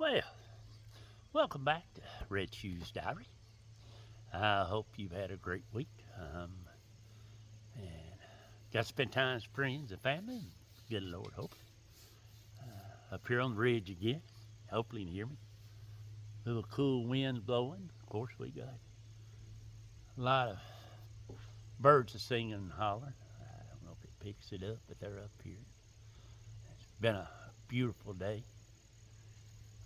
Well, welcome back to Red Shoes Diary. I hope you've had a great week. And got to spend time with friends and family. And good Lord, hope. Up here on the ridge again. Hopefully you can hear me. A little cool wind blowing. Of course, we got a lot of birds are singing and hollering. I don't know if it picks it up, but they're up here. It's been a beautiful day.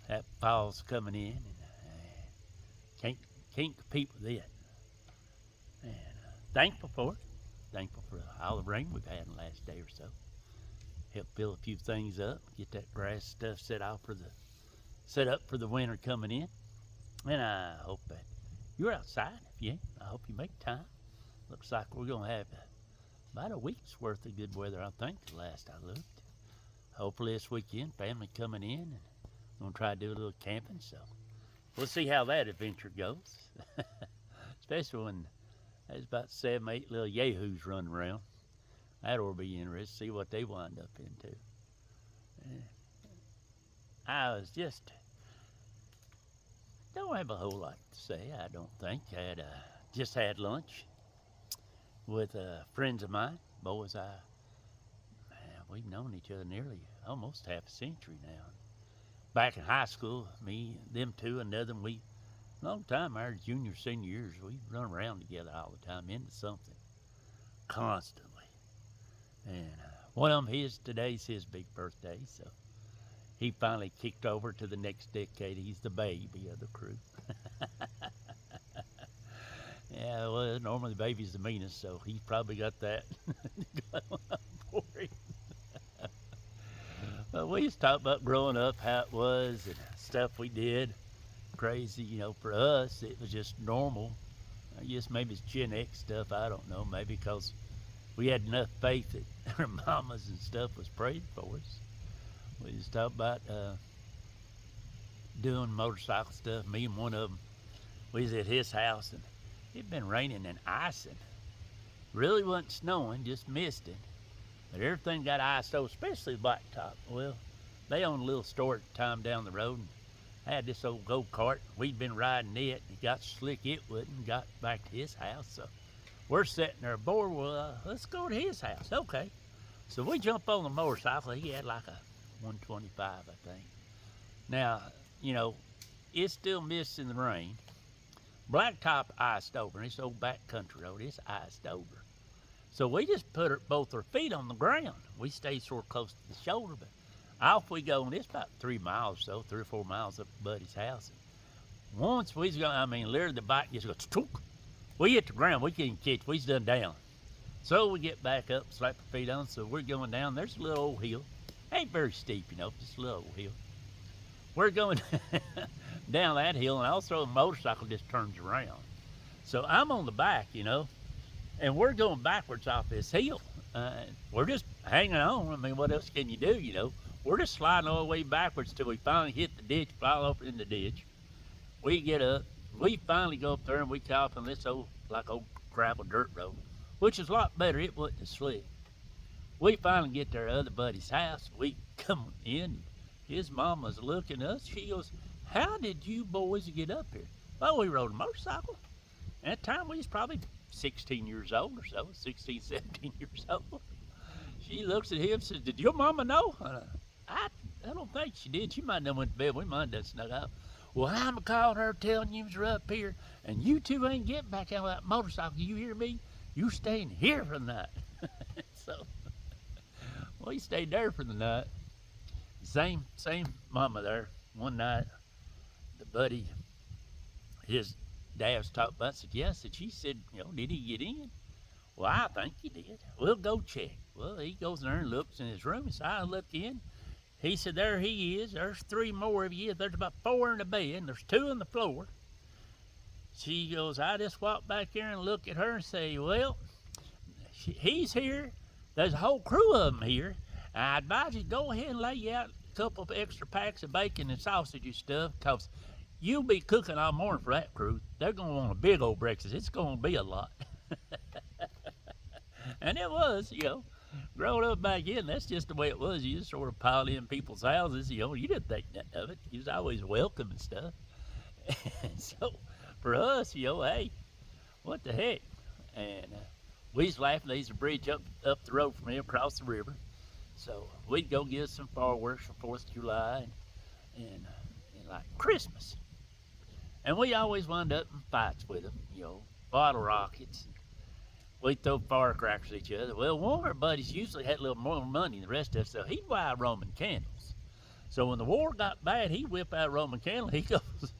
That fall's coming in, and can't can't compete with it. And thankful for it. Thankful for all the rain we've had in the last day or so. Help fill a few things up, get that grass stuff set up for the winter coming in. And I hope that you're outside. If you ain't, I hope you make time. Looks like we're gonna have about a week's worth of good weather, I think, the last I looked. Hopefully this weekend, family coming in, and gonna try to do a little camping. So we'll see how that adventure goes. Especially when there's about 7, 8 little yahoos running around. That'll be interesting. See what they wind up into. I was just don't have a whole lot to say. I don't think. I had just had lunch with friends of mine. Boys, we've known each other nearly almost half a century now. Back in high school, me, them two, another one, we long time our junior, senior years, we run around together all the time into something constantly. And one of them, today's his big birthday, so he finally kicked over to the next decade. He's the baby of the crew. Yeah, well, normally the baby's the meanest, so he's probably got that going on for him. But we just talked about growing up, how it was, and stuff we did. Crazy, for us, it was just normal. I guess maybe it's Gen X stuff, I don't know. Maybe because we had enough faith that our mamas and stuff was praying for us. We just talked about doing motorcycle stuff. Me and one of them, we was at his house, and it'd been raining and icing. Really wasn't snowing, just misting. But everything got iced over, especially the blacktop. Well, they owned a little store at the time down the road, and had this old go-kart. We'd been riding it, and it got slick it wouldn't, and got back to his house. So we're sitting there bored. Well, let's go to his house. Okay. So we jump on the motorcycle. He had like a 125, I think. Now, it's still mist in the rain. Blacktop iced over, and this old back country road, it's iced over. So we just put both our feet on the ground. We stayed sort of close to the shoulder, but off we go, and it's about 3 miles or so, 3 or 4 miles up to Buddy's house. And once we was going, literally the bike just goes, chook. We hit the ground, we can't catch, we done down. So we get back up, slap our feet on, so we're going down. There's a little old hill. Ain't very steep, just a little old hill. We're going down that hill, and also the motorcycle just turns around. So I'm on the back, and we're going backwards off this hill. We're just hanging on. What else can you do, We're just sliding all the way backwards till we finally hit the ditch, fall over in the ditch. We get up. We finally go up there, and we get off on this old gravel dirt road, which is a lot better. It wasn't as slick. We finally get to our other buddy's house. We come in. His mama's looking at us. She goes, "How did you boys get up here?" Well, we rode a motorcycle. At the time, we was probably 16 years old or so, 16, 17 years old. She looks at him and says, "Did your mama know?" I don't think she did. She might have done went to bed. We might have done snuck out. "Well, I'm calling her, telling you you're up here, and you two ain't getting back out of that motorcycle. You hear me? You staying here for the night." So we stayed there for the night. Same mama there. One night, the buddy, his dad was talking about it. Said, "Yeah." She said, "Did he get in?" "Well, I think he did. We'll go check." Well, he goes in there and looks in his room. So I look in. He said, "There he is. There's 3 more of you. There's about 4 in the bed, and there's 2 on the floor." She goes, I just walk back there and look at her and say, "Well, he's here. There's a whole crew of them here. I advise you to go ahead and lay you out a couple of extra packs of bacon and sausage and stuff, because you'll be cooking all morning for that crew. They're going to want a big old breakfast. It's going to be a lot." And it was, growing up back then, that's just the way it was. You just sort of piled in people's houses. You didn't think nothing of it. You was always welcome and stuff. And so for us, hey, what the heck? And we was laughing. There's a bridge up the road from here across the river. So we'd go get some fireworks for 4th of July and like Christmas. And we always wound up in fights with them, bottle rockets. We'd throw firecrackers at each other. Well, one of our buddies usually had a little more money than the rest of us, so he'd buy Roman candles. So when the war got bad, he'd whip out a Roman candle. He goes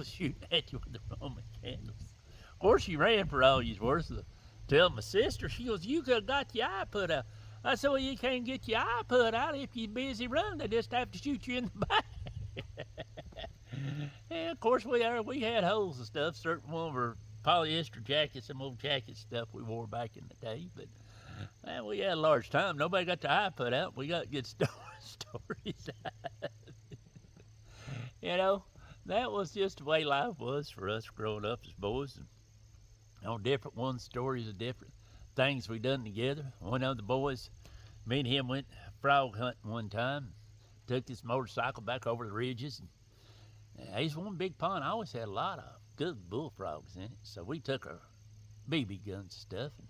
shooting at you with the Roman candles. Of course, she ran for all you's worth. So tell my sister, she goes, "You could have got your eye put out." I said, "Well, you can't get your eye put out if you're busy running. They just have to shoot you in the back." And of course, we had holes and stuff. Certain one of our polyester jackets, some old jacket stuff we wore back in the day. But man, we had a large time. Nobody got their eye put out. We got good stories. That was just the way life was for us growing up as boys. And different ones, stories of different things we done together. One of the boys, me and him went frog hunting one time. Took this motorcycle back over the ridges. And there's one big pond. I always had a lot of good bullfrogs in it. So we took our BB guns and stuff. And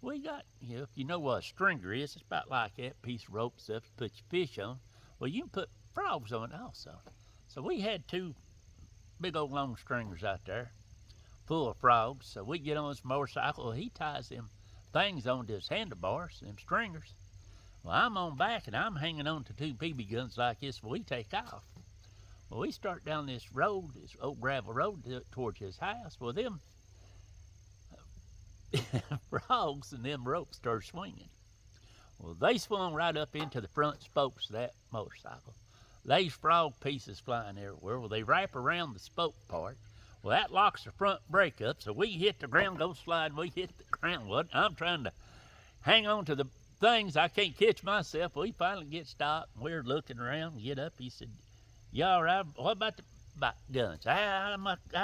we got, if you know what a stringer is, it's about like that piece of rope stuff you put your fish on. Well, you can put frogs on it also. So we had 2 big old long stringers out there full of frogs. So we get on this motorcycle. Well, he ties them things onto his handlebars, them stringers. Well, I'm on back and I'm hanging on to 2 BB guns like this. Well, we take off. Well, we start down this road, this old gravel road towards his house. Well, them frogs and them ropes start swinging. Well, they swung right up into the front spokes of that motorcycle. There's frog pieces flying everywhere. Well, they wrap around the spoke part. Well, that locks the front brake up, so we hit the ground, go slide, we hit the ground. Well, I'm trying to hang on to the things. I can't catch myself. We finally get stopped. We're looking around, get up. He said, "You all right? What about the guns?" I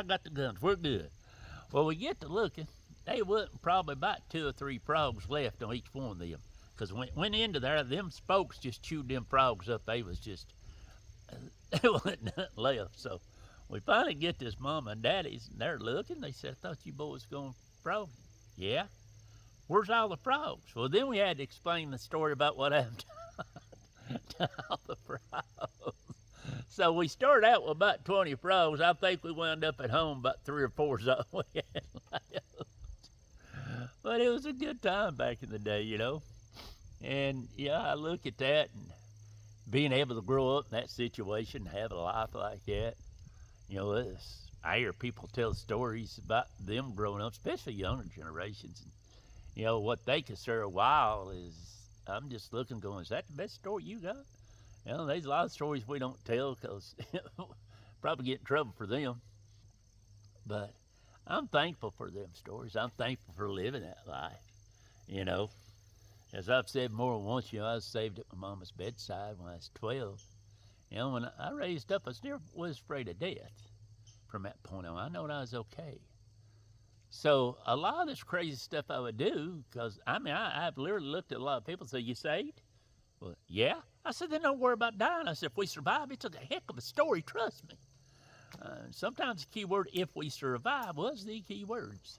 got the guns. We're good. Well, we get to looking. There wasn't probably about 2 or 3 frogs left on each one of them. Because when went into there, them spokes just chewed them frogs up. They was just, there wasn't nothing left. So we finally get this mama and daddy's, and they're looking. They said, "I thought you boys going frogs." "Yeah." "Where's all the frogs?" Well, then we had to explain the story about what happened to all the frogs. So we started out with about 20 frogs. I think we wound up at home about 3 or 4 we had left. But it was a good time back in the day, And I look at that and being able to grow up in that situation, have a life like that. I hear people tell stories about them growing up, especially younger generations. And, what they consider wild is, I'm just looking going, is that the best story you got? There's a lot of stories we don't tell because probably get in trouble for them. But I'm thankful for them stories. I'm thankful for living that life. As I've said more than once, I was saved at my mama's bedside when I was 12. When I raised up, I never was afraid of death from that point on. I knowed I was okay. So a lot of this crazy stuff I would do, because, I've literally looked at a lot of people and say, "You saved?" "Well, yeah." I said, "Then don't worry about dying." I said, "If we survive, it's a heck of a story, trust me." Sometimes the key word, "if we survive," was the key words.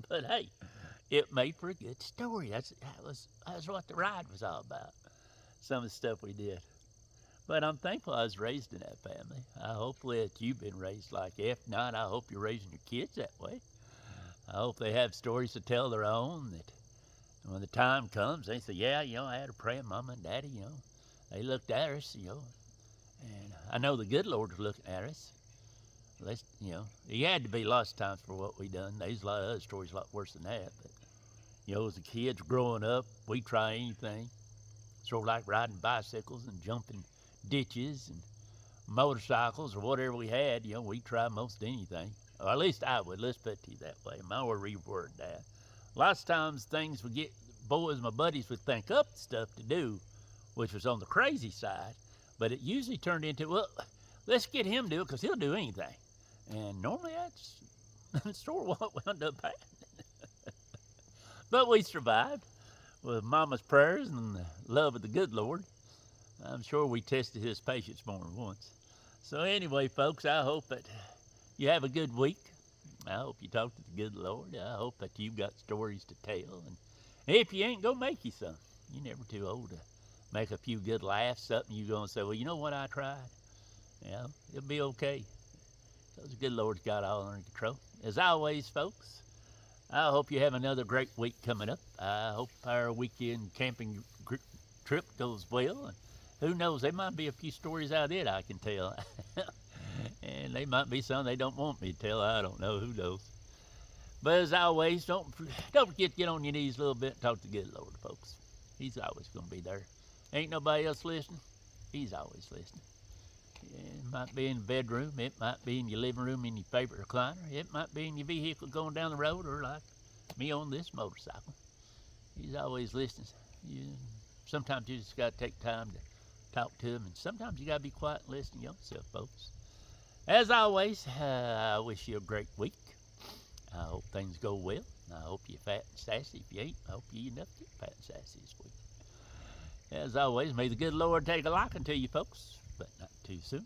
But hey, it made for a good story. That's what the ride was all about. Some of the stuff we did. But I'm thankful I was raised in that family. I hopefully that you've been raised like that. If not, I hope you're raising your kids that way. I hope they have stories to tell their own, that when the time comes, they say, "Yeah, I had a praying mama and daddy, They looked at us, and I know the good Lord's looking at us. He had to be lots of times for what we done. There's a lot of other stories a lot worse than that. But, as the kids growing up, we try anything. Sort of like riding bicycles and jumping ditches and motorcycles or whatever we had. We try most anything. Or at least I would. Let's put it to you that way. I would reword that. Lots of times things would get, boys, my buddies would think up stuff to do, which was on the crazy side. But it usually turned into, well, let's get him to do it because he'll do anything. And normally that's sort of what wound up happening. But we survived. with Mama's prayers and the love of the good Lord, I'm sure we tested his patience more than once. So anyway, folks, I hope that you have a good week. I hope you talk to the good Lord. I hope that you've got stories to tell. And if you ain't, go make you some. You're never too old to make a few good laughs, something you're going to say, well, you know what, I tried. Yeah, it'll be okay. Because the good Lord's got all under control. As always, folks, I hope you have another great week coming up. I hope our weekend camping trip goes well. And who knows, there might be a few stories out of it I can tell. And they might be some they don't want me to tell. I don't know. Who knows? But as always, don't forget to get on your knees a little bit and talk to the good Lord, folks. He's always going to be there. Ain't nobody else listening. He's always listening. It might be in the bedroom. It might be in your living room in your favorite recliner. It might be in your vehicle going down the road, or like me on this motorcycle. He's always listening. Sometimes you just got to take time to talk to him, and sometimes you got to be quiet and listen to yourself, folks. As always, I wish you a great week. I hope things go well. I hope you're fat and sassy. If you ain't, I hope you enough to get fat and sassy this week. As always, may the good Lord take a liking to you, folks, but not too soon.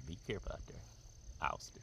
Be careful out there. Austin.